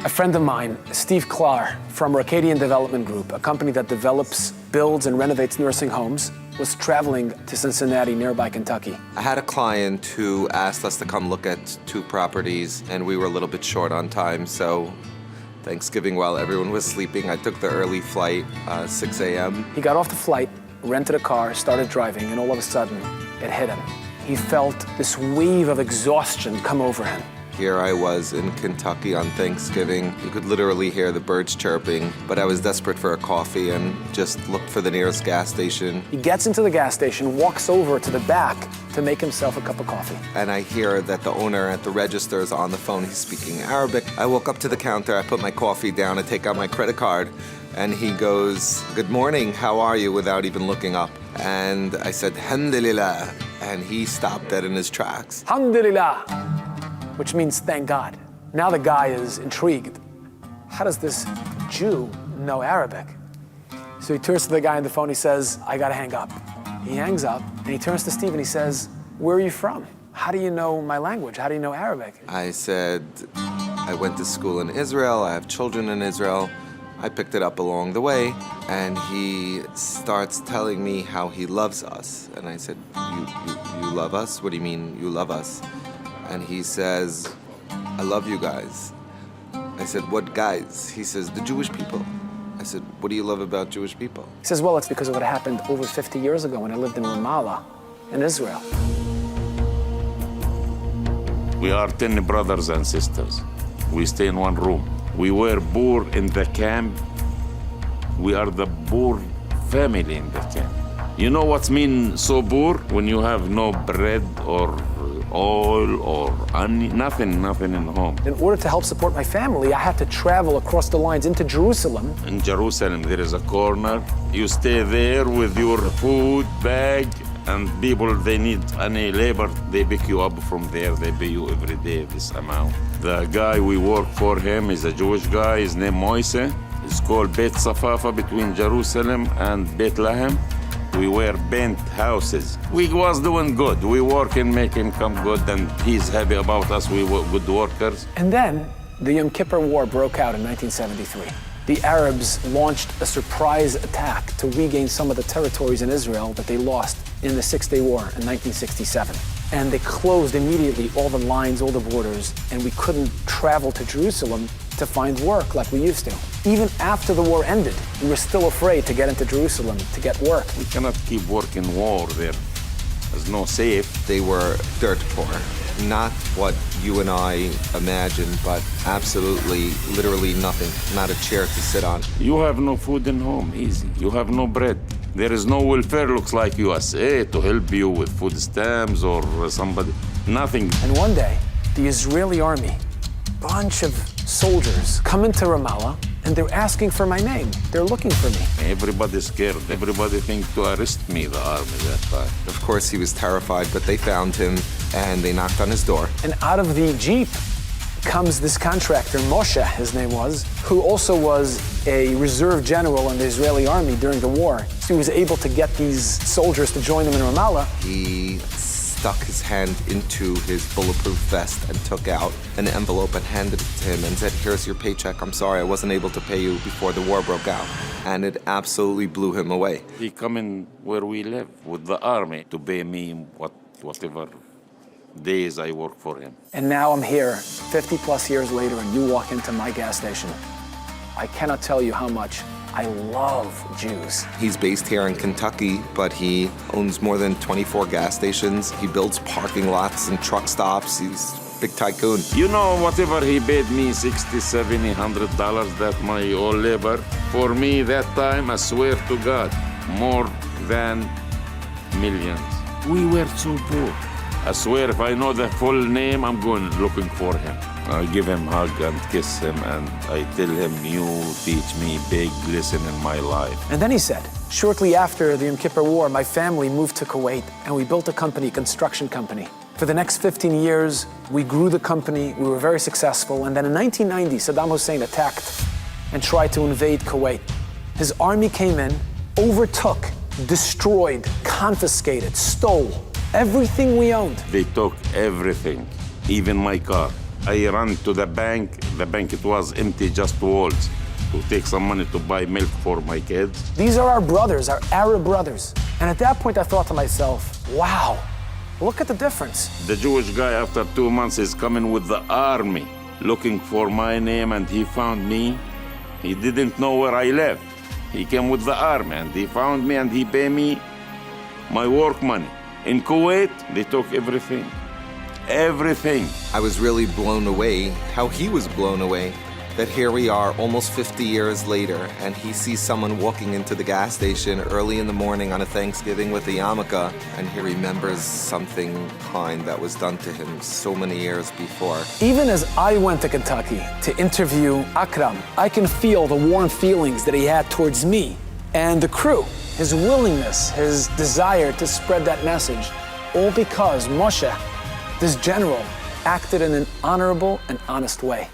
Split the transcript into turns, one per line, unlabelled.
A friend of mine, Steve Klar, from Arcadian Development Group, a company that develops, builds, and renovates nursing homes, was traveling to Cincinnati, nearby Kentucky.
I had a client who asked us to come look at 2 properties, and we were a little bit short on time, so Thanksgiving, while everyone was sleeping, I took the early flight, 6 a.m.
He got off the flight, rented a car, started driving, and all of a sudden, it hit him. He felt this wave of exhaustion come over him.
Here I was in Kentucky on Thanksgiving. You could literally hear the birds chirping, but I was desperate for a coffee and just looked for the nearest gas station.
He gets into the gas station, walks over to the back to make himself a cup of coffee.
And I hear that the owner at the register is on the phone. He's speaking Arabic. I walk up to the counter, I put my coffee down, I take out my credit card, and he goes, "Good morning, how are you?" without even looking up. And I said, "Alhamdulillah," and he stopped dead in his tracks.
Alhamdulillah, which means thank God. Now the guy is intrigued. How does this Jew know Arabic? So he turns to the guy on the phone, he says, "I gotta hang up." He hangs up, and he turns to Steve and he says, "Where are you from? How do you know my language? How do you know Arabic?"
I said, "I went to school in Israel, I have children in Israel." I picked it up along the way, and he starts telling me how he loves us. And I said, you love us? What do you mean you love us? And he says, "I love you guys." I said, "What guys?" He says, "The Jewish people." I said, "What do you love about Jewish people?"
He says, "Well, it's because of what happened over 50 years ago when I lived in Ramallah, in Israel."
We are 10 brothers and sisters. We stay in one room. We were poor in the camp. We are the poor family in the camp. You know what means so poor? When you have no bread or oil or nothing in home.
In order to help support my family, I had to travel across the lines into Jerusalem.
In Jerusalem, there is a corner. You stay there with your food bag, and people, they need any labor, they pick you up from there. They pay you every day this amount. The guy we work for him is a Jewish guy. His name Moise. It's called Beit Safafa, between Jerusalem and Bethlehem. We were bent houses. We was doing good. We work and make him come good, and he's happy about us. We were good workers.
And then the Yom Kippur War broke out in 1973. The Arabs launched a surprise attack to regain some of the territories in Israel that they lost in the Six-Day War in 1967. And they closed immediately all the lines, all the borders, and we couldn't travel to Jerusalem to find work like we used to. Even after the war ended, we were still afraid to get into Jerusalem to get work.
We cannot keep working war there. There's no safe.
They were dirt poor. Not what you and I imagine, but absolutely, literally nothing. Not a chair to sit on.
You have no food in home, easy. You have no bread. There is no welfare, looks like USA, to help you with food stamps or somebody. Nothing.
And one day, the Israeli army, bunch of soldiers, come into Ramallah, and they're asking for my name. They're looking for me.
Everybody's scared. Everybody thinks to arrest me, the army, that time.
Of course, he was terrified, but they found him, and they knocked on his door.
And out of the Jeep comes this contractor, Moshe, his name was, who also was a reserve general in the Israeli army during the war. So he was able to get these soldiers to join him in Ramallah.
He stuck his hand into his bulletproof vest and took out an envelope and handed it to him and said, "Here's your paycheck. I'm sorry I wasn't able to pay you before the war broke out." And it absolutely blew him away.
He come in where we live with the army to pay me whatever days I work for him.
And now I'm here 50 plus years later, and you walk into my gas station. I cannot tell you how much I love Jews.
He's based here in Kentucky, but he owns more than 24 gas stations. He builds parking lots and truck stops. He's a big tycoon.
You know, whatever he paid me, $60, $70, $100, that my all labor, for me that time, I swear to God, more than millions. We were so poor. I swear, if I know the full name, I'm going looking for him. I give him a hug and kiss him, and I tell him, "You teach me big lesson in my life."
And then he said, shortly after the Yom Kippur War, my family moved to Kuwait, and we built a company, construction company. For the next 15 years, we grew the company, we were very successful, and then in 1990, Saddam Hussein attacked and tried to invade Kuwait. His army came in, overtook, destroyed, confiscated, stole everything we owned.
They took everything, even my car. I ran to the bank. The bank, it was empty, just walls, to take some money to buy milk for my kids.
These are our brothers, our Arab brothers. And at that point, I thought to myself, wow, look at the difference.
The Jewish guy, after 2 months, is coming with the army, looking for my name, and he found me. He didn't know where I lived. He came with the army, and he found me, and he paid me my work money. In Kuwait, they took everything. Everything.
I was really blown away how he was blown away. That here we are almost 50 years later, and he sees someone walking into the gas station early in the morning on a Thanksgiving with a yarmulke, and he remembers something kind that was done to him so many years before.
Even as I went to Kentucky to interview Akram, I can feel the warm feelings that he had towards me and the crew, his willingness, his desire to spread that message, all because Moshe, this general, acted in an honorable and honest way.